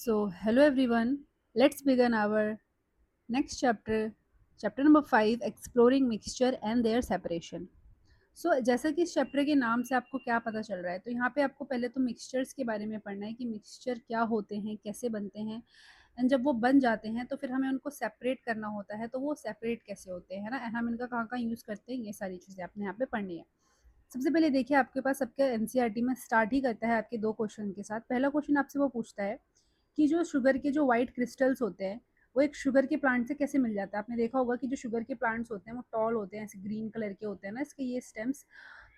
So, hello everyone. Let's begin our next chapter, chapter number 5, exploring mixture and their separation. सो जैसा कि इस chapter के नाम से आपको क्या पता चल रहा है, तो यहाँ पे आपको पहले तो मिक्सचर्स के बारे में पढ़ना है कि मिक्सचर क्या होते हैं, कैसे बनते हैं, एंड जब वो बन जाते हैं तो फिर हमें उनको सेपरेट करना होता है, तो वो सेपरेट कैसे होते हैं ना, एंड हम इनका कहाँ कहाँ यूज़ करते हैं, ये सारी चीज़ें आपने यहाँ पे पढ़नी है। सबसे पहले देखिए, आपके पास सबके एनसीईआरटी में स्टार्ट ही करता है आपके दो क्वेश्चन के साथ। पहला क्वेश्चन आपसे वो पूछता है कि जो शुगर के जो वाइट क्रिस्टल्स होते हैं वो एक शुगर के प्लांट से कैसे मिल जाता है। आपने देखा होगा कि जो शुगर के प्लांट्स होते हैं वो टॉल होते हैं, ऐसे ग्रीन कलर के होते हैं ना इसके ये स्टेम्स।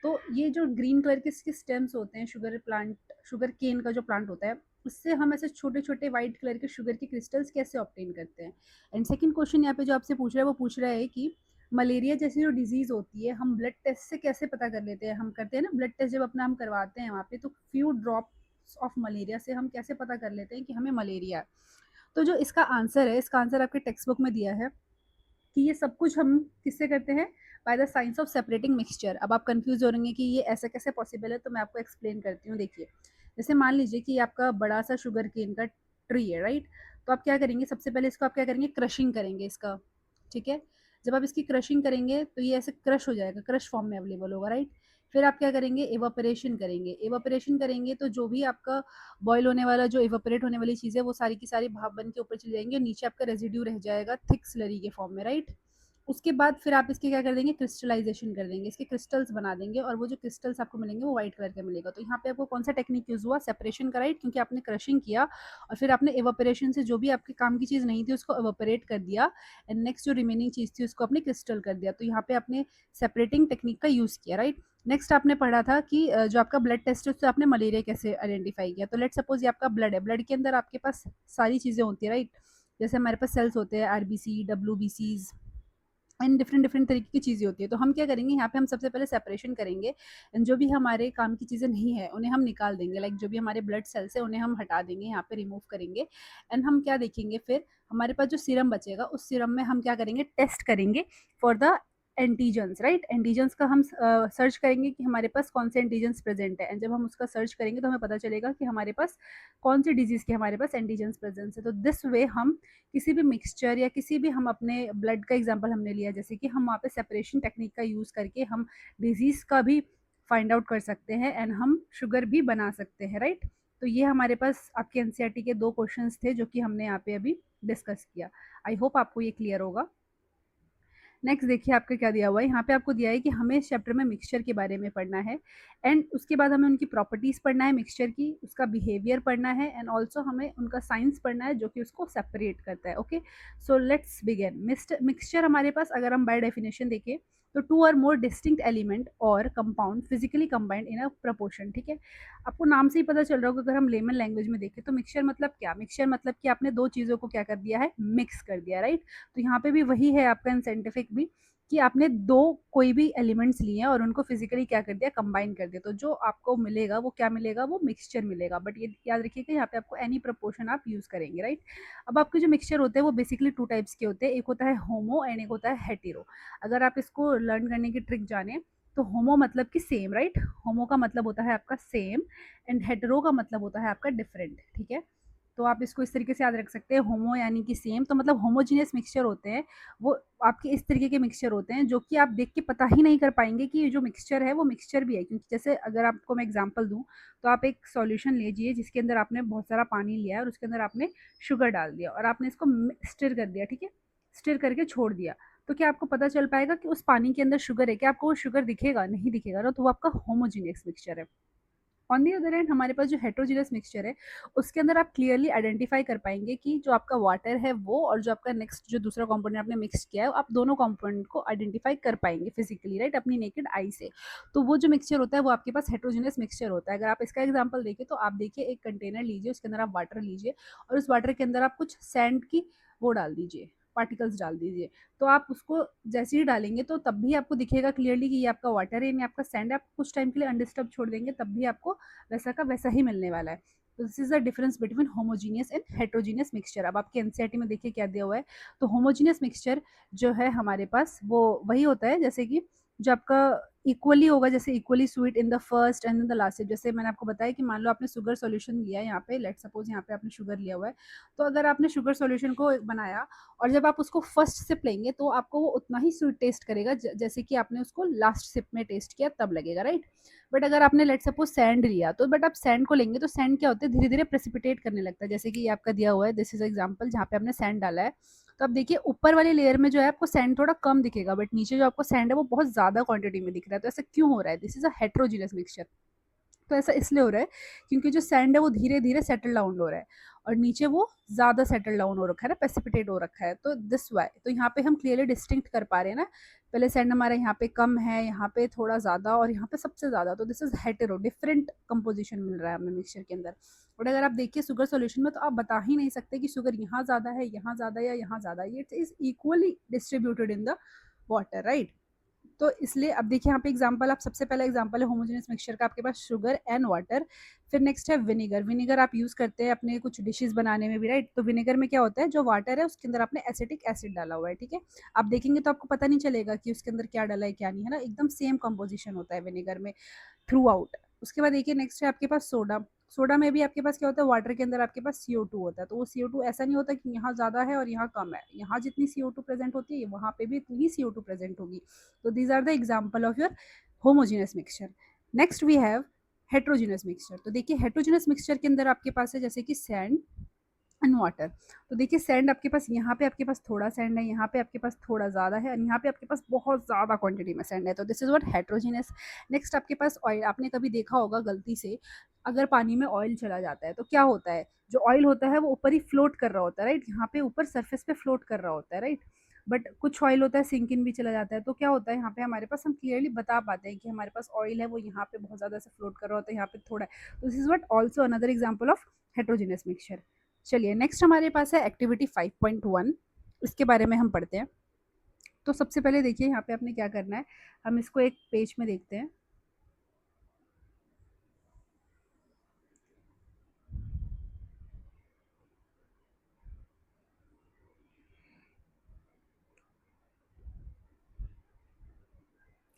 तो ये जो ग्रीन कलर के इसके स्टेम्स होते हैं, शुगर प्लांट, शुगर केन का जो प्लांट होता है, उससे हम ऐसे छोटे छोटे वाइट कलर के शुगर के क्रिस्टल्स कैसे ऑब्टेन करते हैं। एंड सेकंड क्वेश्चन यहाँ पे जो आपसे पूछ रहा है वो पूछ रहा है कि मलेरिया जैसी जो डिजीज होती है हम ब्लड टेस्ट से कैसे पता कर लेते हैं। हम करते हैं ना ब्लड टेस्ट, जब अपना हम करवाते हैं वहाँ पे, तो फ्यू ड्रॉप्स ऑफ मलेरिया से हम कैसे पता कर लेते हैं कि हमें मलेरिया है। तो जो इसका आंसर है, इसका आंसर आपके टेक्स्ट बुक में दिया है कि ये सब कुछ हम किससे करते हैं, by the science of separating mixture. अब आप कंफ्यूज हो रहे हैं कि ये ऐसा कैसे पॉसिबल है, तो मैं आपको एक्सप्लेन करती हूँ। देखिए, जैसे मान लीजिए कि आपका बड़ा सा शुगर केन का ट्री है, राइट। तो आप क्या करेंगे, सबसे पहले इसको आप क्या करेंगे, क्रशिंग करेंगे इसका। ठीक है। जब आप इसकी क्रशिंग करेंगे तो ये ऐसे क्रश हो जाएगा, क्रश फॉर्म में अवेलेबल होगा, राइट। फिर आप क्या करेंगे, एवापोरेशन करेंगे। एवापोरेशन करेंगे तो जो भी आपका बॉयल होने वाला, जो इवेपोरेट होने वाली चीज़ है, वो सारी की सारी भाप बन के ऊपर चली जाएंगी और नीचे आपका रेजिड्यू रह जाएगा थिक स्लरी के फॉर्म में, राइट। उसके बाद फिर आप इसके क्या कर देंगे, क्रिस्टलाइजेशन कर देंगे, इसके क्रिस्टल्स बना देंगे, और वो जो क्रिस्टल्स आपको मिलेंगे वो व्हाइट कलर का मिलेगा। तो यहाँ पे आपको कौन सा टेक्निक यूज हुआ, सेपरेशन का, राइट, क्योंकि आपने क्रशिंग किया और फिर आपने एवापोरेशन से जो भी आपके काम की चीज़ नहीं थी उसको एवापोरेट कर दिया, एंड नेक्स्ट जो रिमेनिंग चीज़ थी उसको आपने क्रिस्टल कर दिया। तो यहाँ पे आपने सेपरेटिंग टेक्निक का यूज़ किया, राइट। नेक्स्ट आपने पढ़ा था कि जो आपका ब्लड टेस्ट है उससे आपने मलेरिया कैसे आइडेंटिफाई किया। तो लेट सपोज ये आपका ब्लड है, ब्लड के अंदर आपके पास सारी चीज़ें होती है, राइट। जैसे हमारे पास सेल्स होते हैं, आरबीसी, डब्ल्यूबीसीज, एंड डिफरेंट डिफरेंट तरीके की चीज़ें होती है। तो हम क्या करेंगे, यहाँ पे हम सबसे पहले सेपरेशन करेंगे, एंड जो भी हमारे काम की चीज़ें नहीं है उन्हें हम निकाल देंगे, लाइक जो भी हमारे ब्लड सेल्स है उन्हें हम हटा देंगे, यहाँ पे रिमूव करेंगे। एंड हम क्या देखेंगे, फिर हमारे पास जो सीरम बचेगा उस सीरम में हम क्या करेंगे, टेस्ट करेंगे for the antigens, right. Antigens का हम सर्च करेंगे कि हमारे पास कौन से एंटीजन्स प्रेजेंट है, एंड जब हम उसका सर्च करेंगे तो हमें पता चलेगा कि हमारे पास कौन सी डिजीज़ के हमारे पास एंटीजन्स प्रेजेंस है। तो दिस वे हम किसी भी मिक्सचर या किसी भी, हम अपने ब्लड का एग्जांपल हमने लिया, जैसे कि हम वहाँ पे सेपरेशन टेक्निक का यूज़ करके हम डिजीज़ का भी फाइंड आउट कर सकते हैं, एंड हम शुगर भी बना सकते हैं, राइट। तो ये हमारे पास आपके एनसीईआरटी के दो क्वेश्चंस थे जो कि हमने यहाँ पे अभी डिस्कस किया। आई होप आपको ये क्लियर होगा। नेक्स्ट देखिए आपका क्या दिया हुआ है, यहाँ पे आपको दिया है कि हमें इस चैप्टर में मिक्सचर के बारे में पढ़ना है, एंड उसके बाद हमें उनकी प्रॉपर्टीज़ पढ़ना है मिक्सचर की, उसका बिहेवियर पढ़ना है, एंड ऑल्सो हमें उनका साइंस पढ़ना है जो कि उसको सेपरेट करता है। Okay, so let's begin. Mixture हमारे पास, अगर हम बाय डेफिनेशन देखें, तो टू और मोर डिस्टिंक्ट एलिमेंट और कंपाउंड फिजिकली कंबाइंड इन अ प्रपोर्शन। ठीक है, आपको नाम से ही पता चल रहा होगा। अगर हम लेमन लैंग्वेज में देखें तो मिक्सचर मतलब क्या, मिक्सचर मतलब कि आपने दो चीज़ों को क्या कर दिया है, मिक्स कर दिया, राइट। तो यहाँ पे भी वही है आपका इन साइंटिफिक भी, कि आपने दो कोई भी एलिमेंट्स लिए हैं और उनको फिजिकली क्या कर दिया, कंबाइन कर दिया, तो जो आपको मिलेगा वो क्या मिलेगा, वो मिक्सचर मिलेगा। बट ये याद रखिएगा, यहाँ पे आपको एनी प्रपोर्शन आप यूज करेंगे, राइट। अब आपके जो मिक्सचर होते हैं वो बेसिकली टू टाइप्स के होते हैं, एक होता है होमो एंड एक होता है हेटेरो। अगर आप इसको लर्न करने की ट्रिक जाने, तो होमो मतलब कि सेम, राइट। होमो का मतलब होता है आपका सेम, एंड हेटेरो का मतलब होता है आपका डिफरेंट। ठीक है, तो आप इसको इस तरीके से याद रख सकते हैं, होमो यानी कि सेम, तो मतलब होमोजीनियस मिक्सचर होते हैं वो आपके इस तरीके के मिक्सचर होते हैं जो कि आप देख के पता ही नहीं कर पाएंगे कि ये जो मिक्सचर है वो मिक्सचर भी है। क्योंकि जैसे अगर आपको मैं एग्जांपल दूं, तो आप एक सॉल्यूशन लीजिए जिसके अंदर आपने बहुत सारा पानी लिया है और उसके अंदर आपने शुगर डाल दिया और आपने इसको स्टिर कर दिया, ठीक है, स्टिर करके छोड़ दिया। तो क्या आपको पता चल पाएगा कि उस पानी के अंदर शुगर है? क्या आपको वो शुगर दिखेगा? नहीं दिखेगा ना, तो वो आपका होमोजीनियस मिक्सचर है। ऑन दी अदर हैंड हमारे पास जो हेट्रोजीनियस मिक्सचर है उसके अंदर आप क्लियरली आइडेंटिफाई कर पाएंगे कि जो आपका वाटर है वो, और जो आपका नेक्स्ट जो दूसरा कंपोनेंट आपने मिक्स किया है, आप दोनों कंपोनेंट को आइडेंटिफाई कर पाएंगे फिजिकली, राइट, अपनी नेकेड आई से। तो वो जो मिक्सचर होता है वो आपके पास हेट्रोजीनियस मिक्सचर होता है। अगर आप इसका एग्जाम्पल देखें तो आप देखिए, एक कंटेनर लीजिए, उसके अंदर आप वाटर लीजिए और उस वाटर के अंदर आप कुछ सैंड की वो डाल दीजिए, पार्टिकल्स डाल दीजिए। तो आप उसको जैसे ही डालेंगे तो तब भी आपको दिखेगा क्लियरली कि ये आपका वाटर है, ये आपका सैंड है। आप कुछ टाइम के लिए अनडिस्टर्ब छोड़ देंगे तब भी आपको वैसा का वैसा ही मिलने वाला है। तो this is the difference between homogeneous and heterogeneous mixture. अब आपके एनसीईआरटी में देखिए क्या दिया हुआ है। तो होमोजीनियस मिक्सचर जो है हमारे पास वो वही होता है जैसे कि जो आपका इक्वली होगा, जैसे equally sweet in the first and in the last step. जैसे मैंने आपको बताया कि मान लो आपने शुगर सॉल्यूशन लिया है, यहाँ पे लेट सपोज यहाँ पे आपने शुगर लिया हुआ है, तो अगर आपने शुगर सॉल्यूशन को बनाया और जब आप उसको फर्स्ट सिप लेंगे तो आपको वो उतना ही स्वीट टेस्ट करेगा जैसे कि आपने उसको लास्ट सिप में टेस्ट किया तब लगेगा, राइट। बट अगर आपने लेट सपोज सैंड लिया, तो बट आप सैंड को लेंगे तो सैंड क्या होता है, धीरे धीरे प्रेसिपिटेट करने लगता है। जैसे कि ये आपका दिया हुआ है, दिस इज एग्जाम्पल जहाँ पे आपने सैंड डाला है, तो अब देखिए ऊपर वाली लेयर में जो है आपको सैंड थोड़ा कम दिखेगा, बट नीचे जो आपको सैंड है वो बहुत ज्यादा क्वांटिटी में दिख रहा है। तो ऐसा क्यों हो रहा है, this is a heterogeneous mixture. तो ऐसा इसलिए हो रहा है क्योंकि जो सैंड है वो धीरे धीरे सेटल डाउन हो रहा है और नीचे वो ज्यादा सेटल डाउन हो रखा है ना, प्रेसिपिटेट हो रखा है। तो दिस वाई, तो यहाँ पे हम क्लियरली डिस्टिंक्ट कर पा रहे हैं ना, पहले सैंड हमारा यहाँ पे कम है, यहाँ पे थोड़ा ज्यादा और यहाँ पे सबसे ज्यादा। तो this is hetero, different composition मिल रहा है हमें मिक्सचर के अंदर। और अगर आप देखिए शुगर सॉल्यूशन में, तो आप बता ही नहीं सकते कि शुगर यहाँ ज्यादा है, यहाँ ज्यादा, या यहाँ ज्यादा। ये it is equally distributed in the water, right. तो इसलिए अब देखिए यहाँ पे एग्जांपल, आप सबसे पहला एग्जांपल है होमोजेनियस मिक्सचर का, आपके पास शुगर एंड वाटर। फिर नेक्स्ट है विनेगर। विनेगर आप यूज करते हैं अपने कुछ डिशेस बनाने में भी, राइट। तो विनेगर में क्या होता है, जो वाटर है उसके अंदर आपने एसिटिक एसिड डाला हुआ है, ठीक है। आप देखेंगे तो आपको पता नहीं चलेगा कि उसके अंदर क्या डाला है क्या नहीं, है ना, एकदम सेम कंपोजिशन होता है विनेगर में थ्रू आउट। उसके बाद देखिए नेक्स्ट है आपके पास सोडा। सोडा में भी आपके पास क्या होता है, वाटर के अंदर आपके पास CO2 होता है। तो वो CO2 ऐसा नहीं होता कि यहाँ ज़्यादा है और यहाँ कम है, यहाँ जितनी CO2 प्रेजेंट होती है वहाँ पे भी इतनी ही CO2 प्रेजेंट होगी। तो these are the example of your homogeneous mixture. Next we have heterogeneous mixture. तो देखिए हेट्रोजीनियस मिक्सचर के अंदर आपके पास है जैसे कि सैंड एंड वाटर। तो देखिए सैंड आपके पास, यहाँ पे आपके पास थोड़ा सैंड है, यहाँ पे आपके पास थोड़ा ज़्यादा है, और यहाँ पे आपके पास बहुत ज़्यादा क्वांटिटी में सैंड है। तो this is what heterogeneous. Next आपके पास ऑयल। आपने कभी देखा होगा गलती से अगर पानी में ऑयल चला जाता है तो क्या होता है, जो ऑयल होता है वो ऊपर ही फ्लोट कर रहा होता है, राइट। यहाँ पे ऊपर सरफेस पे फ्लोट कर रहा होता है, राइट। बट कुछ ऑयल होता है सिंक इन भी चला जाता है। तो क्या होता है यहाँ पे हमारे पास, हम क्लियरली बता पाते हैं कि हमारे पास ऑयल है वो यहाँ पे बहुत ज़्यादा से फ्लोट कर रहा होता है, यहाँ पे थोड़ा है। तो this is what also another example of heterogeneous mixture. चलिए नेक्स्ट हमारे पास है एक्टिविटी 5.1। इसके बारे में हम पढ़ते हैं। तो सबसे पहले देखिए यहाँ पे आपने क्या करना है, हम इसको एक पेज में देखते हैं।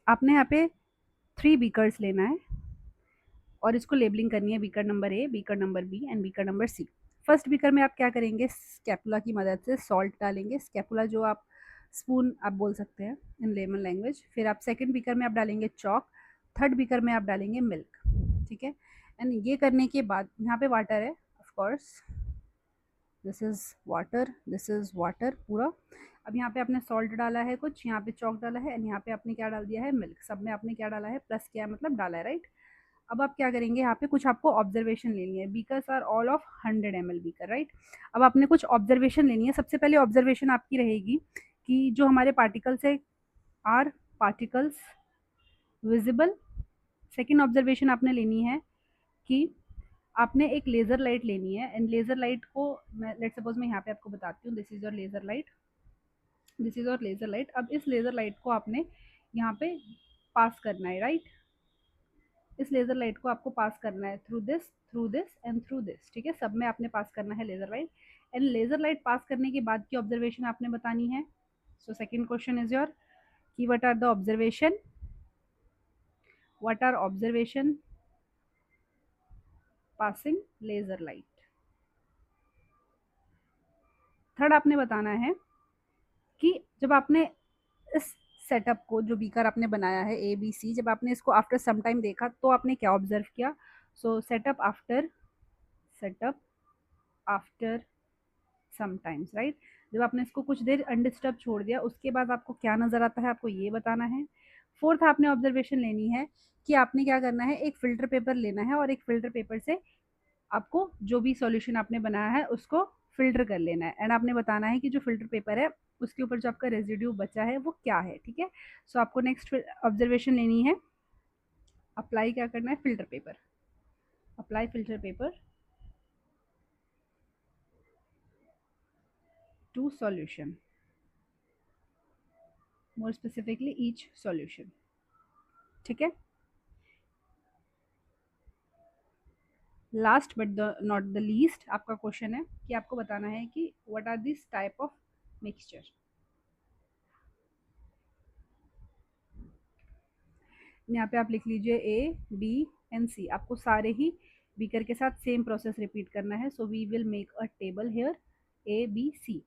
आपने यहाँ पे 3 बीकर्स लेना है और इसको लेबलिंग करनी है, beaker number A, beaker number B and beaker number C। First beaker में आप क्या करेंगे, स्कैपुला की मदद से सॉल्ट डालेंगे। स्कैपुला जो आप स्पून आप बोल सकते हैं इन लेमन लैंग्वेज। फिर आप सेकंड बीकर में आप डालेंगे चॉक। थर्ड बीकर में आप डालेंगे मिल्क, ठीक है। एंड ये करने के बाद यहाँ पे वाटर है of course, this is water, this is water पूरा। अब यहाँ पे आपने सॉल्ट डाला है कुछ, यहाँ पे चॉक डाला है, एंड यहाँ पे आपने क्या डाल दिया है, मिल्क। सब में आपने क्या डाला है, प्लस किया है मतलब डाला है, राइट। अब आप क्या करेंगे, यहाँ पे कुछ आपको ऑब्जर्वेशन लेनी है। Beakers are all of 100 ml beaker, right. अब आपने कुछ ऑब्जर्वेशन लेनी है। सबसे पहले ऑब्जर्वेशन आपकी रहेगी कि जो हमारे पार्टिकल्स है, are particles visible. Second observation आपने लेनी है कि आपने एक लेज़र लाइट लेनी है, एंड लेज़र लाइट को मैं लेट सपोज मैं यहाँ पे आपको बताती हूँ, this is your laser light, this is your laser light. अब इस लेज़र लाइट को आपने यहाँ पे पास करना है, राइट। इस लेज़र लाइट को आपको पास करना है through this and through this, ठीक है। सब में आपने पास करना है laser light. And laser light pass करने के बाद की ऑब्जर्वेशन आपने बतानी है। So second question is your कि what are the observation, what are observation passing laser light. Third आपने बताना है कि जब आपने इस सेटअप को, जो बीकर आपने बनाया है ABC, जब आपने इसको आफ्टर सम टाइम देखा तो आपने क्या ऑब्जर्व किया। सो सेटअप आफ्टर समटाइम्स, राइट। जब आपने इसको कुछ देर अनडिस्टर्ब छोड़ दिया उसके बाद आपको क्या नज़र आता है, आपको ये बताना है। फोर्थ आपने ऑब्जर्वेशन लेनी है कि आपने क्या करना है, एक फिल्टर पेपर लेना है और एक फिल्टर पेपर से आपको जो भी सॉल्यूशन आपने बनाया है उसको फिल्टर कर लेना है। एंड आपने बताना है कि जो फिल्टर पेपर है उसके ऊपर जो आपका रेजिड्यू बचा है वो क्या है, ठीक है। सो आपको नेक्स्ट ऑब्जर्वेशन लेनी है, अप्लाई क्या करना है, filter paper, apply filter paper to solution, more specifically each solution, ठीक है। Last but the not the least आपका क्वेश्चन है कि आपको बताना है कि what are this type of mixture. यहाँ पे आप लिख लीजिए ए बी एंड सी, आपको सारे ही बीकर के साथ सेम प्रोसेस रिपीट करना है. So we will make a table here A B C.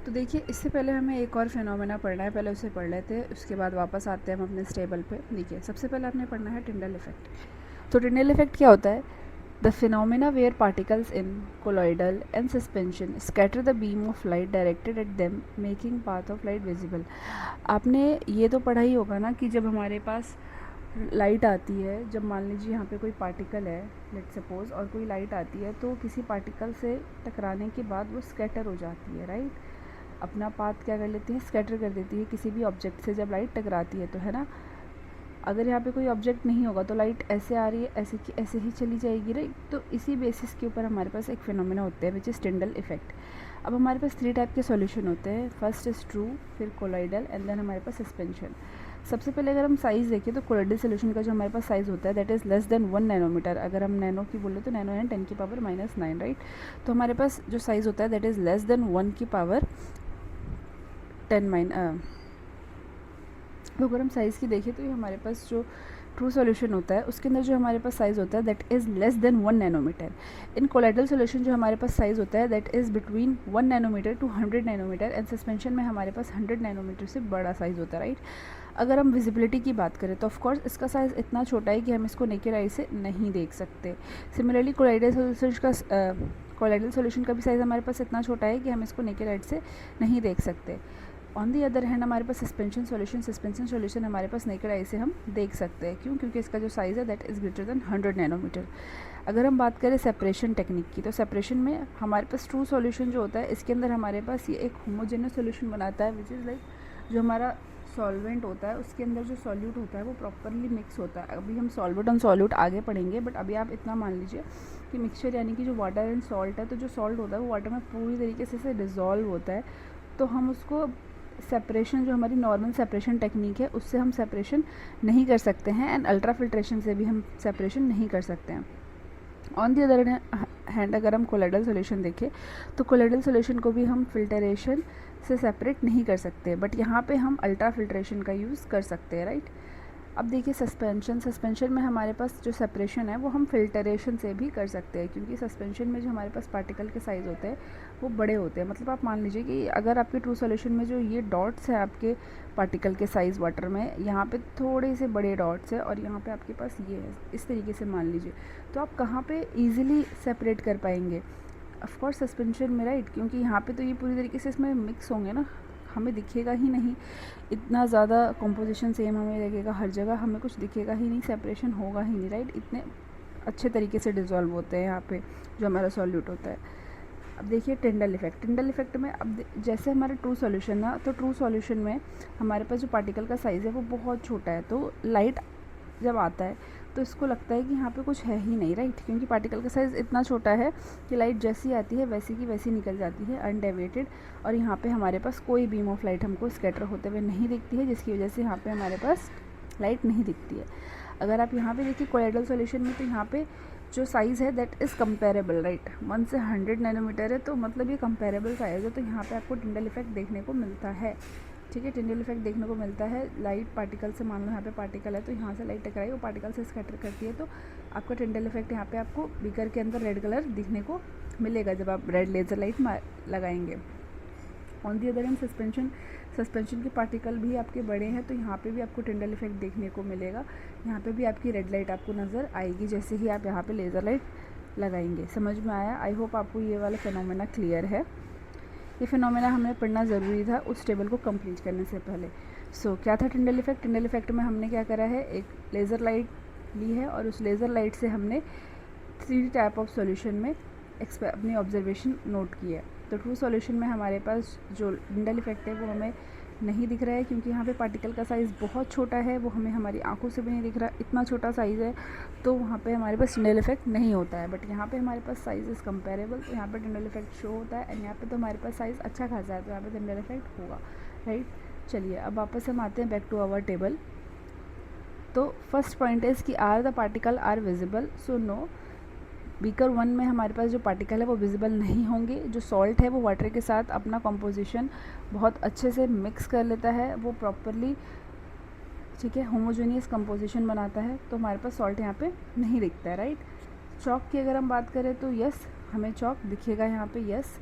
तो देखिए, इससे पहले हमें एक और फिनोमेना पढ़ना है, पहले उसे पढ़ लेते हैं, उसके बाद वापस आते हैं हम अपने इस टेबल पे. देखिए, सबसे पहले आपने पढ़ना है टिंडल इफेक्ट. तो टिंडल इफेक्ट क्या होता है? The phenomena where particles in colloidal and suspension scatter the beam of light directed at them making path of light visible. आपने ये तो पढ़ा ही होगा ना कि जब हमारे पास लाइट आती है, जब मान लीजिए यहाँ पे कोई पार्टिकल है, लेट सपोज, और कोई लाइट आती है तो किसी पार्टिकल से टकराने के बाद वो स्कैटर हो जाती है, राइट. अपना पाथ क्या कर लेती है, स्कैटर कर देती है किसी भी ऑब्जेक्ट से जब लाइट टकराती है, तो है ना. अगर यहाँ पे कोई ऑब्जेक्ट नहीं होगा तो लाइट ऐसे आ रही है, ऐसे की ऐसे ही चली जाएगी, राइट. तो इसी बेसिस के ऊपर हमारे पास एक फिनोमेना होते हैं विच इज़ टिंडल इफेक्ट. अब हमारे पास 3 टाइप के सॉल्यूशन होते हैं. फर्स्ट इज़ ट्रू, फिर कोलॉइडल, एंड देन हमारे पास सस्पेंशन. सबसे पहले अगर हम साइज़ देखें तो कोलॉइडल सोल्यूशन का जो हमारे पास साइज़ होता है that is less than 1 nanometre. अगर हम नैनो की बोले तो नैनो एंड 10⁻⁹, राइट. तो हमारे पास जो साइज़ होता है दैट इज़ लेस देन 1⁻10⁻. तो अगर हम साइज़ की देखें तो ये हमारे पास जो ट्रू सॉल्यूशन होता है उसके अंदर जो हमारे पास साइज़ होता है that is less than 1 nanometre. In colloidal solution जो हमारे पास साइज़ होता है that is between 1 nanometre to 100 nanometre. And suspension में हमारे पास 100 नैनोमीटर से बड़ा साइज़ होता है, राइट. अगर हम विजिबिलिटी की बात करें तो ऑफकोर्स इसका साइज़ इतना छोटा है कि हम इसको नेकेड आई से नहीं देख सकते. सिमिलरली कोलाइडल सॉल्यूशन का भी साइज़ हमारे पास इतना छोटा है कि हम इसको नेकेड आई से नहीं देख सकते. ऑन दी अदर हैंड हमारे पास सस्पेंशन सॉल्यूशन हमारे पास नेकेड आई से हम देख सकते हैं. क्यों? क्योंकि इसका जो साइज़ है that is greater than 100 nanometre. अगर हम बात करें सेपरेशन टेक्निक की, तो सेपरेशन में हमारे पास ट्रू सॉल्यूशन जो होता है इसके अंदर हमारे पास ये एक होमोजेनस सॉल्यूशन बनाता है विच इज़ लाइक जो हमारा सॉल्वेंट होता है उसके अंदर जो सॉल्यूट होता है वो प्रॉपरली मिक्स होता है. अभी हम सॉल्वेंट ऑन सॉल्यूट आगे पढ़ेंगे, बट अभी आप इतना मान लीजिए कि मिक्सचर यानी कि जो वाटर एंड सॉल्ट है, तो जो सॉल्ट होता है वो वाटर में पूरी तरीके से डिज़ोल्व होता है. तो हम उसको सेपरेशन जो हमारी नॉर्मल सेपरेशन टेक्निक है उससे हम सेपरेशन नहीं कर सकते हैं. एंड अल्ट्रा फिल्ट्रेशन से भी हम सेपरेशन नहीं कर सकते हैं. ऑन दी अदर हैंड अगर हम कोलाइडल सॉल्यूशन देखें तो कोलाइडल सॉल्यूशन को भी हम फिल्टरेशन से सेपरेट नहीं कर सकते, बट यहाँ पे हम अल्ट्रा फिल्ट्रेशन का यूज़ कर सकते हैं, राइट. अब देखिए सस्पेंशन में हमारे पास जो सेपरेशन है वो हम फिल्टरेशन से भी कर सकते हैं, क्योंकि सस्पेंशन में जो हमारे पास पार्टिकल के साइज़ होते हैं वो बड़े होते हैं. मतलब आप मान लीजिए कि अगर आपके ट्रू सॉल्यूशन में जो ये डॉट्स हैं आपके पार्टिकल के साइज़ वाटर में, यहाँ पे थोड़े से बड़े डॉट्स हैं और यहाँ पे आपके पास ये है, इस तरीके से मान लीजिए, तो आप कहाँ पे ईजिली सेपरेट कर पाएंगे? ऑफकोर्स सस्पेंशन में, राइट. क्योंकि यहाँ पे तो ये पूरी तरीके से इसमें मिक्स होंगे ना, हमें दिखेगा ही नहीं. इतना ज़्यादा कॉम्पोजिशन सेम हमें लगेगा हर जगह, हमें कुछ दिखेगा ही नहीं, सेपरेशन होगा ही नहीं, राइट. इतने अच्छे तरीके से डिज़ोल्व होते हैं यहाँ पे जो हमारा सॉल्यूट होता है. अब देखिए टिंडल इफेक्ट में अब जैसे हमारा ट्रू सॉल्यूशन ना, तो ट्रू सॉल्यूशन में हमारे पास जो पार्टिकल का साइज़ है वो बहुत छोटा है. तो लाइट जब आता है तो इसको लगता है कि यहाँ पे कुछ है ही नहीं, राइट. क्योंकि पार्टिकल का साइज़ इतना छोटा है कि लाइट जैसी आती है वैसी की वैसी निकल जाती है अनडेविएटेड. और यहाँ पे हमारे पास कोई बीम ऑफ लाइट हमको स्कैटर होते हुए नहीं दिखती है, जिसकी वजह से यहाँ पे हमारे पास लाइट नहीं दिखती है. अगर आप यहाँ पे देखिए कोलाइडल सॉल्यूशन में, तो यहाँ पे जो साइज़ है दैट इज़ कंपेरेबल, राइट. 1 से 100 नैनोमीटर है, तो मतलब ये कंपेरेबल साइज़ है. तो यहाँ पे आपको टिंडल इफेक्ट देखने को मिलता है, ठीक है. टिंडल इफेक्ट देखने को मिलता है. लाइट पार्टिकल से, मान लो यहाँ पे पार्टिकल है तो यहाँ से लाइट टकराई, वो पार्टिकल से स्कैटर करती है, तो आपका टिंडल इफेक्ट यहाँ पे आपको बीकर के अंदर रेड कलर दिखने को मिलेगा जब आप रेड लेज़र लाइट लगाएंगे. On the other hand suspension के पार्टिकल भी आपके बड़े हैं, तो यहाँ पे भी आपको टिंडल इफेक्ट देखने को मिलेगा. यहाँ पे भी आपकी रेड लाइट आपको नज़र आएगी जैसे ही आप यहाँ पे लेज़र लाइट लगाएंगे. समझ में आया? आई होप आपको ये वाला फिनोमेना क्लियर है. ये फिनोमेना हमें पढ़ना ज़रूरी था उस टेबल को कंप्लीट करने से पहले. क्या था टिंडल इफेक्ट में हमने क्या करा है, एक लेज़र लाइट ली है और उस लेज़र लाइट से हमने 3 टाइप ऑफ सॉल्यूशन में अपनी ऑब्जर्वेशन नोट की है. तो ट्रू सॉल्यूशन में हमारे पास जो टिंडल इफेक्ट है वो हमें नहीं दिख रहा है, क्योंकि यहाँ पे पार्टिकल का साइज़ बहुत छोटा है, वो हमें हमारी आंखों से भी नहीं दिख रहा. इतना छोटा साइज़ है तो वहाँ पे हमारे पास टिंडल इफेक्ट नहीं होता है. बट यहाँ पे हमारे पास साइज़ इज़ कंपेरेबल, तो यहाँ पे टिंडल इफेक्ट शो होता है. एंड यहाँ पे तो हमारे पास साइज़ अच्छा खासा है, तो यहाँ पे टिंडल इफेक्ट होगा, राइट. चलिए अब वापस हम आते हैं बैक टू आवर टेबल. तो फर्स्ट पॉइंट इज़ कि are the particle are visible. So no, beaker 1 में हमारे पास जो पार्टिकल है वो विजिबल नहीं होंगे। जो सॉल्ट है वो वाटर के साथ अपना कंपोजिशन बहुत अच्छे से मिक्स कर लेता है, वो प्रॉपरली, ठीक है, होमोजेनियस कंपोजिशन बनाता है, तो हमारे पास सॉल्ट यहाँ पे नहीं दिखता है, राइट। चॉक की अगर हम बात करें तो यस, हमें चॉक दिखेगा यहाँ पे, यस।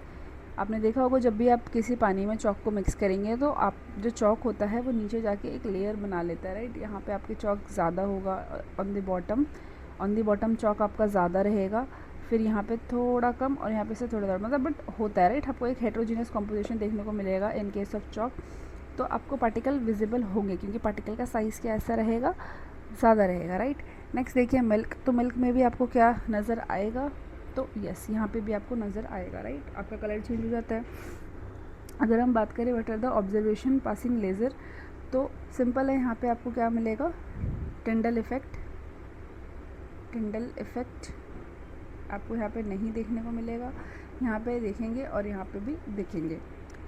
आपने देखा होगा जब भी आप किसी पानी में चॉक को मिक्स करेंगे तो आप जो चॉक होता है वो नीचे जाके एक लेयर बना लेता है, राइट। यहाँ पे आपके चॉक ज़्यादा होगा ऑन द बॉटम चॉक आपका ज़्यादा रहेगा, फिर यहाँ पे थोड़ा कम और यहाँ पे से थोड़ा ज़्यादा, मतलब बट होता है, राइट। आपको एक हेट्रोजीनियस कॉम्पोजिशन देखने को मिलेगा इन केस ऑफ चॉक। तो आपको पार्टिकल विजिबल होंगे क्योंकि पार्टिकल का साइज़ क्या ऐसा रहेगा, ज़्यादा रहेगा, राइट। नेक्स्ट देखिए मिल्क, तो मिल्क में भी आपको क्या नज़र आएगा, तो यस यहाँ पे भी आपको नज़र आएगा, राइट। आपका कलर चेंज हो जाता है। अगर हम बात करें what are the observation passing laser, तो सिंपल है, यहाँ पे आपको क्या मिलेगा, टिंडल इफ़ेक्ट आपको यहाँ पे नहीं देखने को मिलेगा, यहाँ पे देखेंगे और यहाँ पे भी देखेंगे,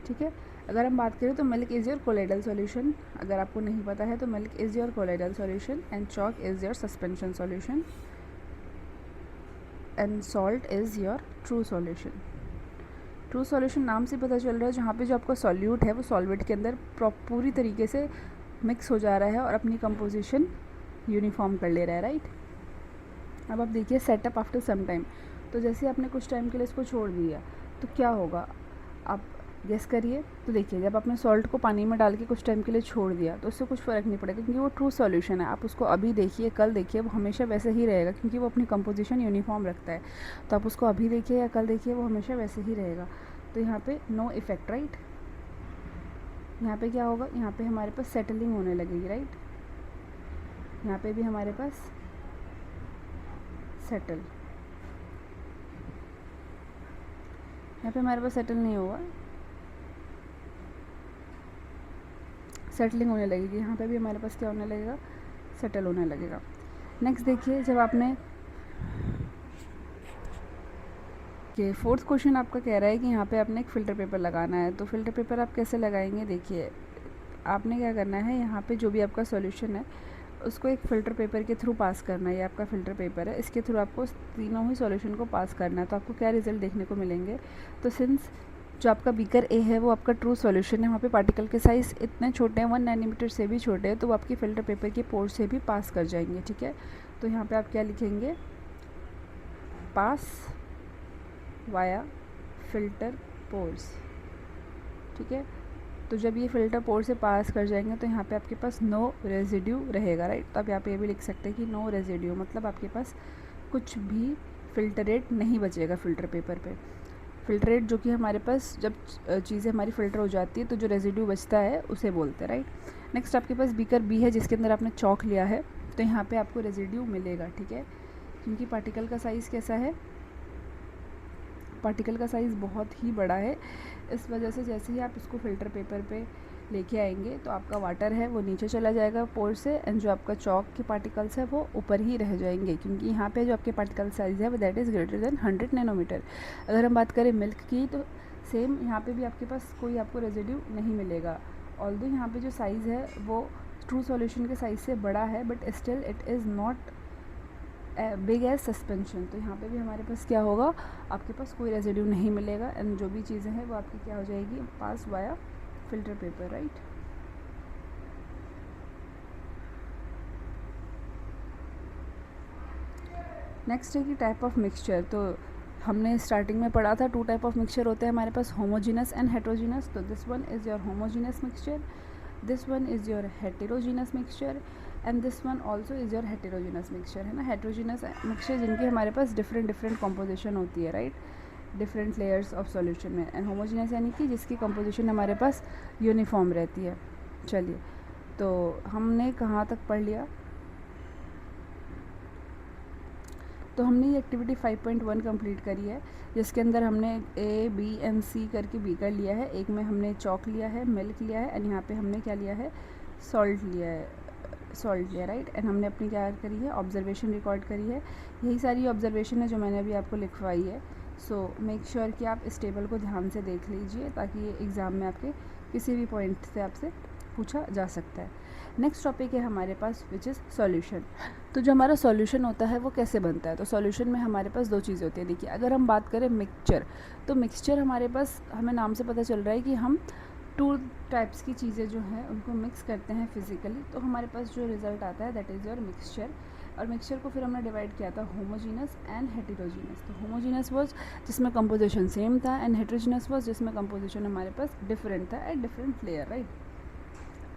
ठीक है। अगर हम बात करें तो milk is your colloidal solution, अगर आपको नहीं पता है तो milk is your colloidal solution and chalk is your suspension solution and salt is your true solution. True solution नाम से पता चल रहा है जहाँ पे जो आपका सॉल्यूट है वो सॉल्वेट के अंदर पूरी तरीके से मिक्स हो जा रहा है और अपनी कंपोजिशन यूनिफॉर्म कर ले रहा है, राइट। अब आप देखिए सेटअप आफ्टर सम टाइम, तो जैसे आपने कुछ टाइम के लिए इसको छोड़ दिया तो क्या होगा, आप गेस करिए। तो देखिए जब आपने सॉल्ट को पानी में डाल के कुछ टाइम के लिए छोड़ दिया तो उससे कुछ फ़र्क नहीं पड़ेगा क्योंकि वो ट्रू सॉल्यूशन है। आप उसको अभी देखिए, कल देखिए, वो हमेशा वैसे ही रहेगा क्योंकि वो अपनी कंपोजिशन यूनिफॉर्म रखता है। तो आप उसको अभी देखिए या कल देखिए, वो हमेशा वैसे ही रहेगा। तो यहाँ पे नो इफ़ेक्ट, राइट। यहाँ पे क्या होगा, यहाँ पे हमारे पास सेटलिंग होने लगेगी, राइट। यहाँ पे भी हमारे पास सेटल, यहाँ पे हमारे पास सेटल नहीं होगा, सेटलिंग होने लगेगी। यहाँ पे भी हमारे पास क्या होने लगेगा, सेटल होने लगेगा। नेक्स्ट देखिए, जब आपने कि फोर्थ क्वेश्चन आपका कह रहा है कि यहाँ पे आपने एक फ़िल्टर पेपर लगाना है, तो फ़िल्टर पेपर आप कैसे लगाएंगे, देखिए आपने क्या करना है, यहाँ पे जो भी आपका सॉल्यूशन है उसको एक फ़िल्टर पेपर के थ्रू पास करना है। ये आपका फ़िल्टर पेपर है, इसके थ्रू आपको तीनों ही सॉल्यूशन को पास करना है। तो आपको क्या रिजल्ट देखने को मिलेंगे, तो सिंस जो आपका बीकर ए है वो आपका ट्रू सॉल्यूशन है, वहाँ पे पार्टिकल के साइज़ इतने छोटे हैं, 1 नैनोमीटर से भी छोटे हैं, तो वो आपकी फ़िल्टर पेपर के पोर से भी पास कर जाएंगे, ठीक है। तो यहाँ पे आप क्या लिखेंगे, पास वाया फ़िल्टर पोर्स, ठीक है। तो जब ये फ़िल्टर पोर से पास कर जाएंगे तो यहाँ पे आपके पास नो रेजिड्यू रहेगा, राइट। तो आप यहाँ पे ये भी लिख सकते हैं कि नो रेजिड्यू, मतलब आपके पास कुछ भी फ़िल्टरेट नहीं बचेगा फ़िल्टर पेपर पे। फ़िल्टरेट जो कि हमारे पास जब चीज़ें हमारी फ़िल्टर हो जाती है तो जो रेजिड्यू बचता है उसे बोलते हैं, राइट। नेक्स्ट आपके पास बीकर बी है जिसके अंदर आपने चॉक लिया है, तो यहाँ पे आपको रेजिड्यू मिलेगा, ठीक है, क्योंकि पार्टिकल का साइज़ कैसा है, पार्टिकल का साइज़ बहुत ही बड़ा है। इस वजह से जैसे ही आप इसको फ़िल्टर पेपर पे लेके आएंगे तो आपका वाटर है वो नीचे चला जाएगा पोर से, एंड जो आपका चॉक के पार्टिकल्स है वो ऊपर ही रह जाएंगे क्योंकि यहाँ पे जो आपके पार्टिकल साइज़ है वो that is greater than 100 nanometre. अगर हम बात करें मिल्क की तो सेम यहाँ पे भी आपके पास कोई आपको रेजिड्यू नहीं मिलेगा। ऑल्दो यहाँ पे जो साइज़ है वो ट्रू सॉल्यूशन के साइज़ से बड़ा है, but still it is not big as suspension. तो यहाँ पे भी हमारे पास क्या होगा, आपके पास कोई रेजिड्यू नहीं मिलेगा एंड जो भी चीज़ें हैं वो आपकी क्या हो जाएगी, pass via filter paper, right. Next है कि टाइप ऑफ मिक्सचर, तो हमने स्टार्टिंग में पढ़ा था 2 टाइप ऑफ मिक्सचर होते हैं हमारे पास, होमोजीनस एंड हेट्रोजीनस। तो this one is your homogeneous mixture, this one is your heterogeneous mixture and this one also is your heterogeneous mixture, है ना। हेटेरोजीनस मिक्सचर जिनकी हमारे पास डिफरेंट कॉम्पोजिशन होती है, right, different layers of solution में। And homogeneous यानी कि जिसकी कंपोजिशन हमारे पास यूनिफॉर्म रहती है। चलिए, तो हमने कहाँ तक पढ़ लिया, तो हमने ये एक्टिविटी 5.1 कंप्लीट करी है जिसके अंदर हमने ए बी एंड सी करके बीकर लिया है, एक में हमने चॉक लिया है, मिल्क लिया है, एंड यहाँ पे हमने क्या लिया है, सॉल्ट लिया, राइट। एंड हमने अपनी क्या करी है, ऑब्जर्वेशन रिकॉर्ड करी है। यही सारी ऑब्जर्वेशन है जो मैंने अभी आपको लिखवाई है। सो मेक श्योर कि आप इस टेबल को ध्यान से देख लीजिए ताकि ये एग्ज़ाम में आपके किसी भी पॉइंट से आपसे पूछा जा सकता है। नेक्स्ट टॉपिक है हमारे पास विच इज़ सॉल्यूशन। तो जो हमारा सॉल्यूशन होता है वो कैसे बनता है, तो सॉल्यूशन में हमारे पास दो चीज़ें होती है। देखिए अगर हम बात करें मिक्सचर, तो मिक्सचर हमारे पास हमें नाम से पता चल रहा है कि हम टू टाइप्स की चीज़ें जो हैं उनको मिक्स करते हैं फिजिकली, तो हमारे पास जो रिज़ल्ट आता है दैट इज़ योर मिक्सचर। और मिक्सचर को फिर हमने डिवाइड किया था होमोजीनस एंड हेटेरोजीनस। तो होमोजीनस वाज जिसमें कंपोजिशन सेम था, एंड हेटेरोजीनस वाज जिसमें कंपोजिशन हमारे पास डिफरेंट था एट डिफरेंट लेयर, राइट।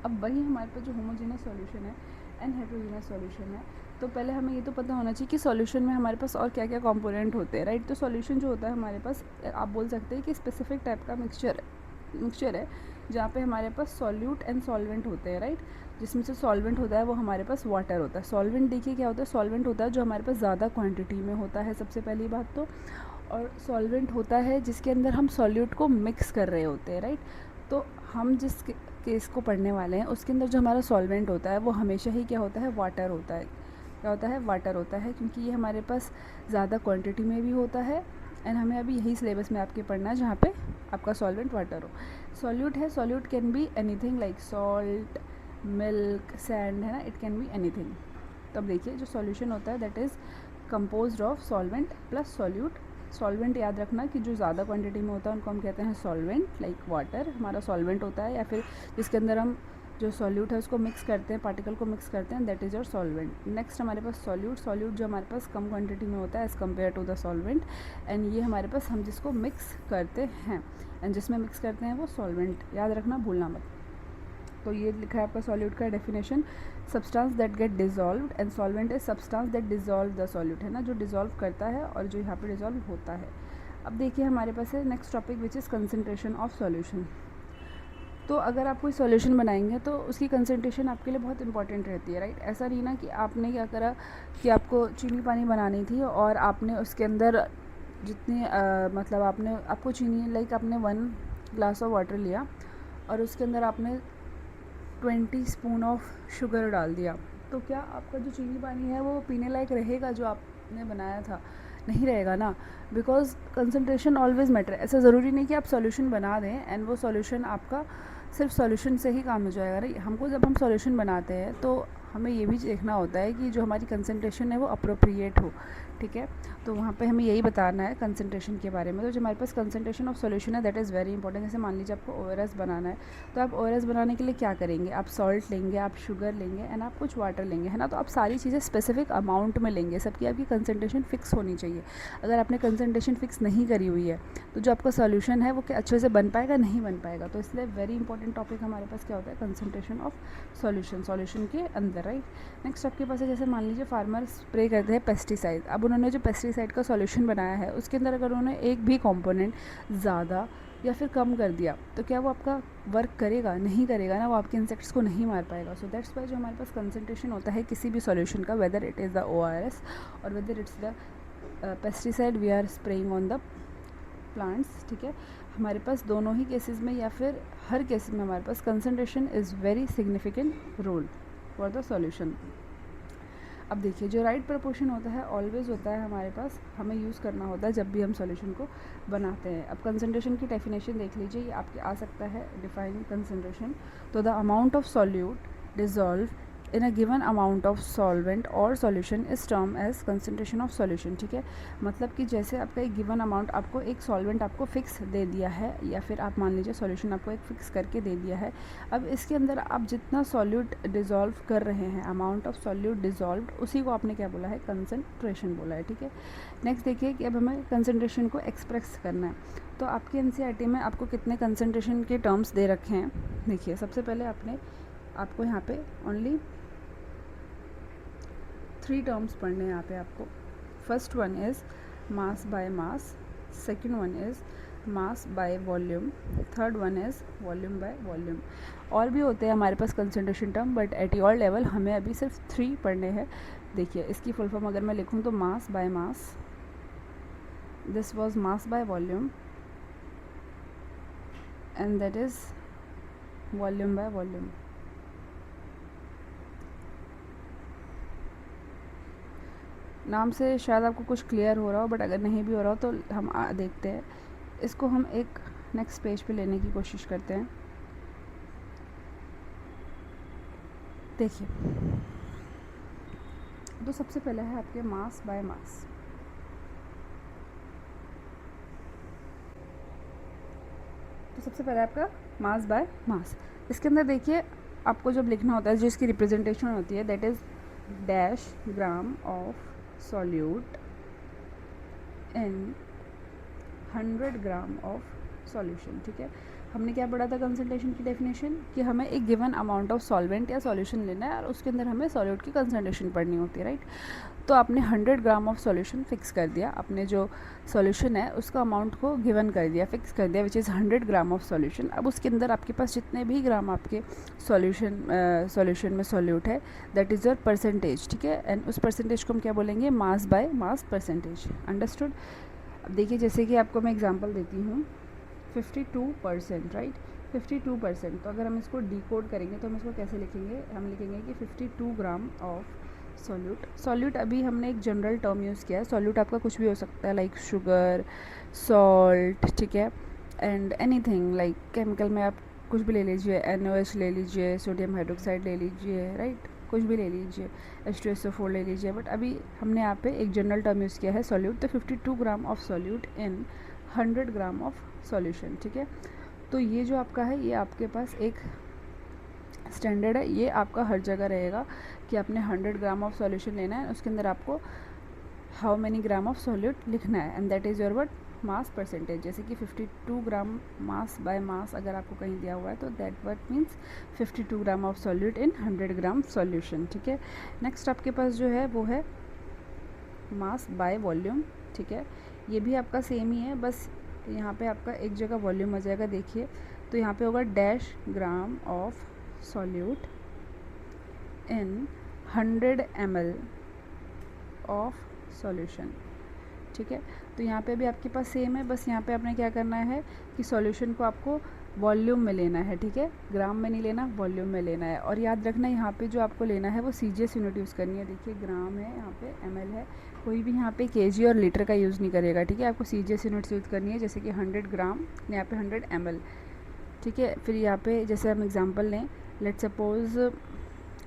अब वही हमारे पास जो होमोजीनस सॉल्यूशन है एंड हेटेरोजीनस सॉल्यूशन है, तो पहले हमें ये तो पता होना चाहिए कि सॉल्यूशन में हमारे पास और क्या क्या कंपोनेंट होते हैं, राइट। तो सॉल्यूशन जो होता है हमारे पास, आप बोल सकते हैं कि स्पेसिफिक टाइप का मिक्सचर है जहाँ पे हमारे पास सॉल्यूट एंड सॉल्वेंट होते हैं, राइट। जिसमें से सॉल्वेंट होता है वो हमारे पास वाटर होता है। सॉल्वेंट देखिए क्या होता है, सॉल्वेंट होता है जो हमारे पास ज़्यादा क्वांटिटी में होता है, सबसे पहली बात तो। और सॉल्वेंट होता है जिसके अंदर हम सॉल्यूट को मिक्स कर रहे होते हैं, राइट। तो हम जिस केस को पढ़ने वाले हैं उसके अंदर जो हमारा सॉल्वेंट होता है वो हमेशा ही क्या होता है, वाटर होता है। क्या होता है, वाटर होता है, क्योंकि ये हमारे पास ज़्यादा क्वांटिटी में भी होता है। एंड हमें अभी यही सिलेबस में आपके पढ़ना है जहाँ पे आपका सॉल्वेंट वाटर हो। सॉल्यूट है, solute can be anything like salt, milk, sand, है ना, इट कैन बी एनीथिंग। तो अब देखिए जो सॉल्यूशन होता है that is composed of solvent plus solute. Solvent याद रखना कि जो ज़्यादा क्वांटिटी में होता है उनको हम कहते हैं सॉल्वेंट, लाइक वाटर हमारा सॉल्वेंट होता है, या फिर जिसके अंदर हम जो सॉल्यूट है उसको मिक्स करते हैं, पार्टिकल को मिक्स करते हैं, that is your solvent. Next हमारे पास सॉल्यूट जो हमारे पास कम क्वांटिटी में होता है as compare to the solvent, and ये हमारे पास हम जिसको मिक्स करते हैं, एंड जिसमें मिक्स करते हैं वो सॉल्वेंट, याद रखना, भूलना मत। तो ये लिखा है आपका सॉल्यूट का definition, substance that get dissolved, and solvent is substance that dissolve the solute, है ना, जो डिजॉल्व करता है और जो यहाँ पे डिजॉल्व होता है। अब देखिए हमारे पास है next topic which is concentration of solution. तो अगर आप कोई सॉल्यूशन बनाएंगे तो उसकी कंसंट्रेशन आपके लिए बहुत इंपॉर्टेंट रहती है, राइट। ऐसा नहीं ना कि आपने क्या करा कि आपको चीनी पानी बनानी थी और आपने उसके अंदर जितनी मतलब आपको चीनी लाइक आपने 1 ग्लास ऑफ वाटर लिया और उसके अंदर आपने 20 स्पून ऑफ शुगर डाल दिया, तो क्या आपका जो चीनी पानी है वो पीने लायक रहेगा जो आपने बनाया था? नहीं रहेगा ना, बिकॉज कंसंट्रेशन ऑलवेज मैटर। ऐसा ज़रूरी नहीं कि आप सॉल्यूशन बना दें एंड वो सॉल्यूशन आपका सिर्फ सॉल्यूशन से ही काम हो जाएगा, राइट। हमको जब हम सॉल्यूशन बनाते हैं तो हमें ये भी देखना होता है कि जो हमारी कंसंट्रेशन है वो अप्रोप्रिएट हो, ठीक है। तो वहाँ पे हमें यही बताना है कंसंट्रेशन के बारे में। तो जो हमारे पास कंसंट्रेशन ऑफ सॉल्यूशन है दैट इज़ वेरी इंपॉर्टेंट। जैसे मान लीजिए आपको ORS बनाना है, तो आप ORS बनाने के लिए क्या करेंगे, आप सॉल्ट लेंगे, आप शुगर लेंगे एंड आप कुछ वाटर लेंगे, है ना। तो आप सारी चीज़ें स्पेसिफिक अमाउंट में लेंगे, सबकी आपकी कंसंट्रेशन फिक्स होनी चाहिए। अगर आपने कंसंट्रेशन फिक्स नहीं करी हुई है तो जो आपका सॉल्यूशन है वो क्या अच्छे से बन पाएगा, नहीं बन पाएगा। तो इसलिए वेरी इंपॉर्टेंट टॉपिक हमारे पास क्या होता है, कंसंट्रेशन ऑफ सॉल्यूशन के अंदर, राइट। नेक्स्ट आपके पास है, जैसे मान लीजिए फार्मर स्प्रे करते हैं पेस्टिसाइड। अब उन्होंने जो पेस्टिसाइड का सॉल्यूशन बनाया है उसके अंदर अगर उन्होंने एक भी कंपोनेंट ज़्यादा या फिर कम कर दिया तो क्या वो आपका वर्क करेगा? नहीं करेगा ना, वो आपके इंसेक्ट्स को नहीं मार पाएगा। सो दैट्स वाई जो हमारे पास कंसंट्रेशन होता है किसी भी सॉल्यूशन का, whether it is the ORS और whether it's the pesticide we are spraying on the plants, ठीक है, हमारे पास दोनों ही केसेस में या फिर हर केस में हमारे पास concentration is very significant role for the solution. अब देखिए जो राइट प्रपोर्शन होता है ऑलवेज होता है हमारे पास, हमें यूज़ करना होता है जब भी हम सॉल्यूशन को बनाते हैं। अब कंसंट्रेशन की डेफिनेशन देख लीजिए, ये आपके आ सकता है डिफाइन कंसंट्रेशन। तो the amount of solute dissolve in a given amount of solvent और solution is term as concentration of solution, ठीक है। मतलब कि जैसे आपका एक गिवन अमाउंट, आपको एक सॉल्वेंट आपको फिक्स दे दिया है या फिर आप मान लीजिए सॉल्यूशन आपको एक फिक्स करके दे दिया है। अब इसके अंदर आप जितना सॉल्यूट डिज़ोल्व कर रहे हैं, अमाउंट ऑफ सॉल्यूट डिज़ोल्व, उसी को आपने क्या बोला है, कंसंट्रेशन बोला है, ठीक है। नेक्स्ट देखिए कि अब हमें कंसंट्रेशन को एक्सप्रेस करना है। तो आपके NCERT में आपको कितने कंसंट्रेशन के टर्म्स दे रखे हैं, देखिए सबसे पहले आपको यहाँ पे ओनली 3 टर्म्स पढ़ने हैं यहाँ पे आपको। First one is mass by mass, second one is mass by volume, third one is volume by volume. और भी होते हैं हमारे पास concentration term, but at your level हमें अभी सिर्फ 3 पढ़ने हैं। देखिए इसकी फुल फॉर्म अगर मैं लिखूँ तो मास by mass, this was mass by volume and that is volume by volume. नाम से शायद आपको कुछ क्लियर हो रहा हो, बट अगर नहीं भी हो रहा हो तो हम देखते हैं इसको, हम एक नेक्स्ट पेज पे लेने की कोशिश करते हैं। देखिए, तो सबसे पहले है आपके मास बाय मास। तो सबसे पहले आपका मास बाय मास, इसके अंदर देखिए आपको जब लिखना होता है, जो इसकी रिप्रेजेंटेशन होती है, that is dash gram of solute in 100 gram of solution. ठीक है, हमने क्या पढ़ा था कंसंट्रेशन की डेफिनेशन, कि हमें एक गिवन अमाउंट ऑफ सॉल्वेंट या सॉल्यूशन लेना है और उसके अंदर हमें सॉल्यूट की कंसंट्रेशन पढ़नी होती है, राइट। तो आपने 100 ग्राम ऑफ सॉल्यूशन फिक्स कर दिया, अपने जो सॉल्यूशन है उसका अमाउंट को गिवन कर दिया, फिक्स कर दिया, which is 100 gram of solution. अब उसके अंदर आपके पास जितने भी ग्राम आपके सॉल्यूशन में सॉल्यूट है, दैट इज़ योर परसेंटेज। ठीक है, एंड उस परसेंटेज को हम क्या बोलेंगे, मास बाय मास परसेंटेज। अंडरस्टूड। अब देखिए, जैसे कि आपको मैं एग्जांपल देती हूँ, 52%, राइट, 52%। तो अगर हम इसको डिकोड करेंगे तो हम इसको कैसे लिखेंगे, हम लिखेंगे कि 52 ग्राम ऑफ सॉल्यूट। सॉल्यूट अभी हमने एक जनरल टर्म यूज़ किया है, सॉल्यूट आपका कुछ भी हो सकता है, लाइक शुगर, सॉल्ट, ठीक है, एंड एनीथिंग लाइक केमिकल में आप कुछ भी ले लीजिए, NaOH ले लीजिए, सोडियम हाइड्रोक्साइड ले लीजिए, राइट, कुछ भी ले लीजिए, H2SO4 ले लीजिए, बट अभी हमने यहाँ पे एक जनरल टर्म यूज़ किया है सॉल्यूट। तो 52 gram of solute in 100 gram of solution. ठीक है, तो ये जो आपका है, ये आपके पास एक स्टैंडर्ड है, ये आपका हर जगह रहेगा कि आपने 100 ग्राम ऑफ सॉल्यूशन लेना है, उसके अंदर आपको how many gram of solute लिखना है, and that is your what, mass percentage. जैसे कि 52 ग्राम मास बाय मास अगर आपको कहीं दिया हुआ है तो that what means 52 gram of solute in 100 gram solution. ठीक है, नेक्स्ट आपके पास जो है वो है मास बाय वॉल्यूम। ठीक है, ये भी आपका सेम ही है, बस यहाँ पे आपका एक जगह वॉल्यूम आ जाएगा। देखिए, तो यहाँ पे होगा dash gram of solute in 100 ml of solution. ठीक है, तो यहाँ पे भी आपके पास सेम है, बस यहाँ पे आपने क्या करना है कि सॉल्यूशन को आपको वॉल्यूम में लेना है। ठीक है, ग्राम में नहीं लेना, वॉल्यूम में लेना है। और याद रखना, यहाँ पे जो आपको लेना है वो CGS यूनिट यूज़ करनी है। देखिए, ग्राम है, यहाँ पे ml है, कोई भी यहाँ पे kg और लीटर का यूज़ नहीं करेगा। ठीक है, आपको CGS यूनिट्स यूज़ करनी है, जैसे कि 100 ग्राम, यहाँ पे 100 ml। ठीक है, फिर यहाँ पे जैसे हम एग्जांपल लें, let suppose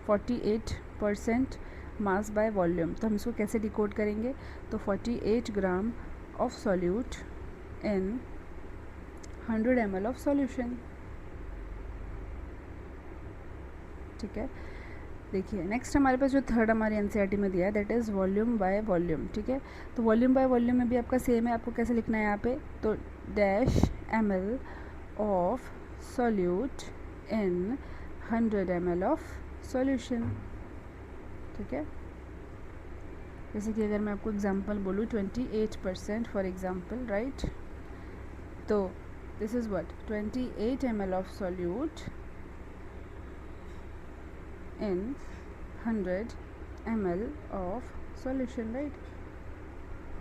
48% mass by volume, तो हम इसको कैसे डिकोड करेंगे, तो 48 gram of solute in 100 ml of solution. ठीक है, देखिए नेक्स्ट हमारे पास जो थर्ड हमारे NCERT में दिया है, that is volume by volume. ठीक है, तो वॉल्यूम बाय वॉल्यूम में भी आपका सेम है, आपको कैसे लिखना है यहाँ पे, तो dash ml of solute in 100 ml of solution. ठीक है, जैसे कि अगर मैं आपको एग्जांपल बोलूँ 28% फॉर एग्जांपल, राइट, तो this is what 28 ml of solute in 100 ml of solution, right.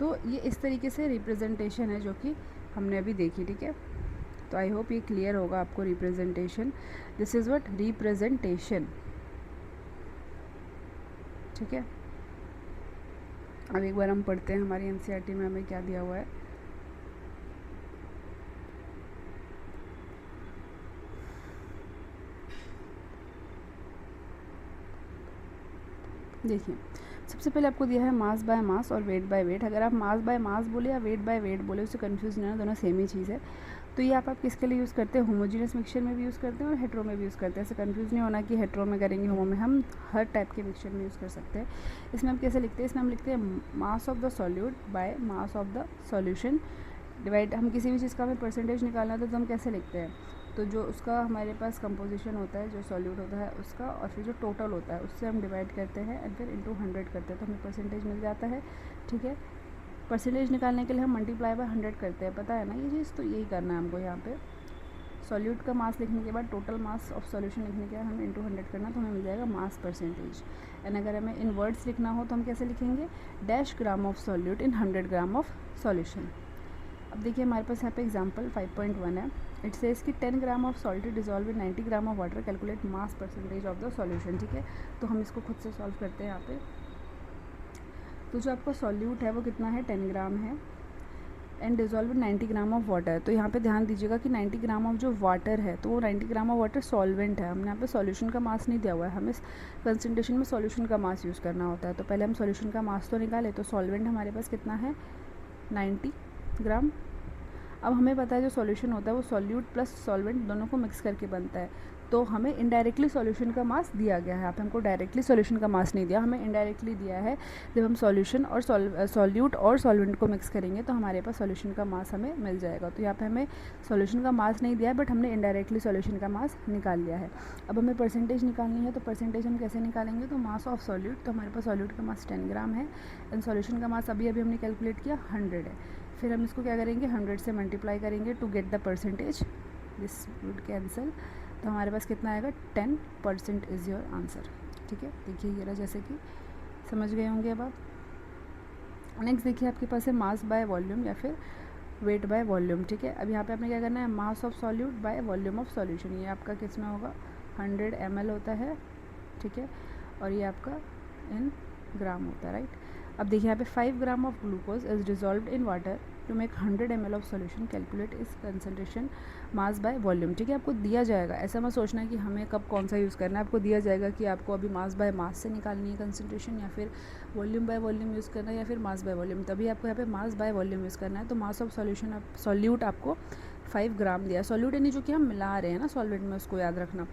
तो ये इस तरीके से रिप्रेजेंटेशन है जो कि हमने अभी देखी। ठीक है, तो आई होप ये क्लियर होगा आपको representation. This is what representation. ठीक है, अब एक बार हम पढ़ते हैं हमारी NCERT में हमें क्या दिया हुआ है। देखिए, सबसे पहले आपको दिया है मास बाय मास और वेट बाय वेट। अगर आप मास बाय मास बोले या वेट बाय वेट बोले, उससे कंफ्यूज नहीं होना, दोनों सेम ही चीज़ है। तो ये आप किसके लिए यूज़ करते हैं, होमोजीनियस मिक्सचर में भी यूज़ करते हैं और हेट्रो में भी यूज़ करते हैं। ऐसे कंफ्यूज नहीं होना कि हेट्रो में करेंगे, होमो में, हम हर टाइप के मिक्सचर में यूज़ कर सकते हैं। इसमें हम कैसे लिखते हैं, इसमें हम लिखते हैं mass of the solute by mass of the solution divide. हम किसी भी चीज़ का हमें परसेंटेज निकालना होता है तो हम कैसे लिखते हैं, तो जो उसका हमारे पास कंपोजिशन होता है, जो सॉल्यूट होता है उसका, और फिर जो टोटल होता है उससे हम डिवाइड करते हैं एंड फिर इंटू 100 करते हैं, तो हमें परसेंटेज मिल जाता है। ठीक है, परसेंटेज निकालने के लिए हम मल्टीप्लाई बाय 100 करते हैं, पता है ना ये चीज़। तो यही करना है हमको यहाँ पे, सॉल्यूट का मास लिखने के बाद टोटल मास ऑफ सॉल्यूशन लिखने के बाद हमें इंटू 100 करना, तो हमें मिल जाएगा मास परसेंटेज। एंड अगर हमें इन वर्ड्स लिखना हो तो हम कैसे लिखेंगे, dash gram of solute in 100 gram of solution. अब देखिए हमारे पास यहाँ पे एग्जांपल 5.1 है। इट सेज कि 10 gram of salt dissolve in 90 gram of water, calculate mass percentage of the solution. ठीक है, तो हम इसको खुद से सॉल्व करते हैं यहाँ पे। तो जो आपका सॉल्यूट है वो कितना है, 10 ग्राम है, and dissolve 90 gram of water. तो यहाँ पे ध्यान दीजिएगा कि 90 ग्राम ऑफ जो वाटर है तो वो 90 ग्राम ऑफ वाटर सॉल्वेंट है, हमने यहाँ पे सॉल्यूशन का मास नहीं दिया हुआ है, हमें कंसंट्रेशन में सॉल्यूशन का मास यूज़ करना होता है। तो पहले हम सॉल्यूशन का मास तो निकालें, तो सॉल्वेंट हमारे पास कितना है 90 ग्राम। अब हमें पता है जो सॉल्यूशन होता है वो सॉल्यूट प्लस सॉल्वेंट दोनों को मिक्स करके बनता है, तो हमें इनडायरेक्टली सॉल्यूशन का मास दिया गया है। यहाँ पे हमको डायरेक्टली सॉल्यूशन का मास नहीं दिया, हमें इनडायरेक्टली दिया है। जब हम सॉल्यूशन और सॉल्यूट और सॉल्वेंट को मिक्स करेंगे तो हमारे पास सॉल्यूशन का मास हमें मिल जाएगा। तो यहाँ पे हमें सॉल्यूशन का मास नहीं दिया है, बट हमने इनडायरेक्टली सॉल्यूशन का मास निकाल लिया है। अब हमें परसेंटेज निकालनी है, तो परसेंटेज हम कैसे निकालेंगे, तो मास ऑफ सॉल्यूट, तो हमारे पास सॉल्यूट का मास 10 ग्राम है एंड सॉल्यूशन का मास अभी हमने कैलकुलेट किया 100 है। फिर हम इसको क्या करेंगे 100 से मल्टीप्लाई करेंगे to get the percentage, this would cancel, तो हमारे पास कितना आएगा 10% इज़ योर आंसर। ठीक है, देखिए ये रहा, जैसे कि समझ गए होंगे अब आप। नेक्स्ट देखिए आपके पास है मास बाय वॉल्यूम या फिर वेट बाय वॉल्यूम। ठीक है, अब यहाँ पे आपने क्या करना है, mass of solute by volume of solution, ये आपका किस में होगा 100 ml होता है। ठीक है, और ये आपका इन ग्राम होता है, राइट। अब देखिए यहाँ पे 5 gram of glucose is dissolved in water to make 100 ml of solution, calculate इस कंसंट्रेशन मास बाय वॉल्यूम। ठीक है, आपको दिया जाएगा, ऐसा मत सोचना है कि हमें कब कौन सा यूज़ करना है, आपको दिया जाएगा कि आपको अभी मास बाय मास से निकालनी है कंसंट्रेशन, या फिर वॉल्यूम बाय वॉल्यूम यूज़ करना है, या फिर मास बाय वॉल्यूम। तभी आपको यहाँ पे मास बाय वॉल्यूम यूज़ करना है। तो मास ऑफ सॉल्यूशन सॉल्यूट आपको 5 ग्राम दिया है, सॉल्यूट यानी जो कि हम मिला रहे हैं ना सॉल्वेंट में, उसको याद रखना।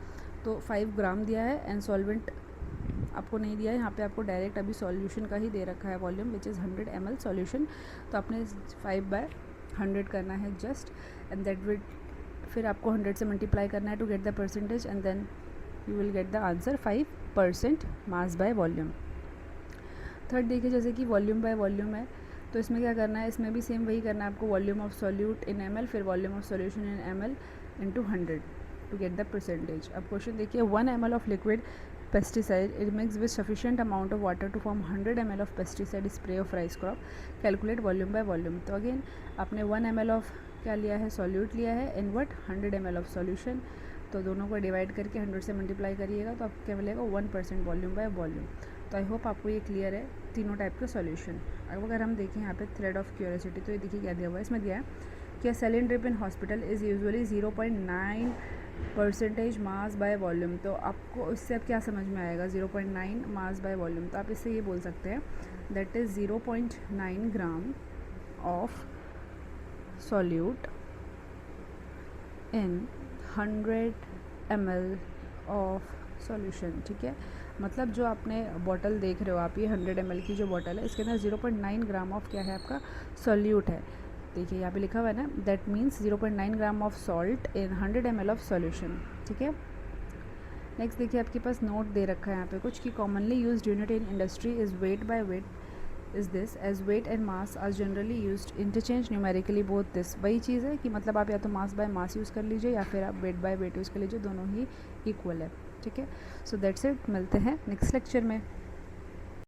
तो 5 ग्राम दिया है एंड सॉल्वेंट आपको नहीं दिया है, यहाँ पे आपको डायरेक्ट अभी सॉल्यूशन का ही दे रखा है volume which is 100 ml solution. तो आपने 5/100 करना है जस्ट, एंड दैट विल, फिर आपको 100 से मल्टीप्लाई करना है to get the percentage, and then you will get the answer 5% mass by volume. Third देखिए, जैसे कि वॉल्यूम बाय वॉल्यूम है, तो इसमें क्या करना है, इसमें भी सेम वही करना है आपको, volume of solute in ml, फिर volume of solution in ml into 100 to get the percentage. अब क्वेश्चन देखिए, 1 ml of liquid pesticide it mixed with sufficient amount of water to form 100 ml of pesticide spray of rice crop, calculate volume by volume। तो again आपने 1 ml of क्या लिया है, solute लिया है, in what 100 ml of solution, तो दोनों को डिवाइड करके 100 से मल्टीप्लाई करिएगा तो आपको क्या मिलेगा 1% वॉल्यूम बाय वॉल्यूम। तो आई होप आपको ये क्लियर है तीनों टाइप के सॉल्यूशन। अब अगर हम देखें यहाँ पे थ्रेड ऑफ क्यूरियोसिटी, तो ये देखिए क्या दिया हुआ है, इसमें दिया है कि saline drip in hospital is usually 0.9% mass by volume. तो आपको इससे अब क्या समझ में आएगा, 0.9 मास बाय वॉल्यूम, तो आप इससे ये बोल सकते हैं that is 0.9 gram of solute in 100 ml of solution. ठीक है, मतलब जो आपने बॉटल देख रहे हो आप, ये 100 ml की जो बॉटल है, इसके अंदर 0.9 ग्राम ऑफ क्या है आपका सॉल्यूट है। देखिए यहाँ पे लिखा हुआ है ना, that means 0.9 gram of salt in 100 ml of solution. ठीक है, नेक्स्ट देखिए आपके पास नोट दे रखा है यहाँ पे कुछ, कि commonly used unit in industry is weight by weight is this, as weight and mass are generally used interchange numerically both this. वही चीज़ है कि मतलब आप या तो मास बाय मास यूज़ कर लीजिए या फिर आप वेट बाय वेट यूज़ कर लीजिए, दोनों ही इक्वल है। ठीक है, सो दैट्स इट, मिलते हैं नेक्स्ट लेक्चर में।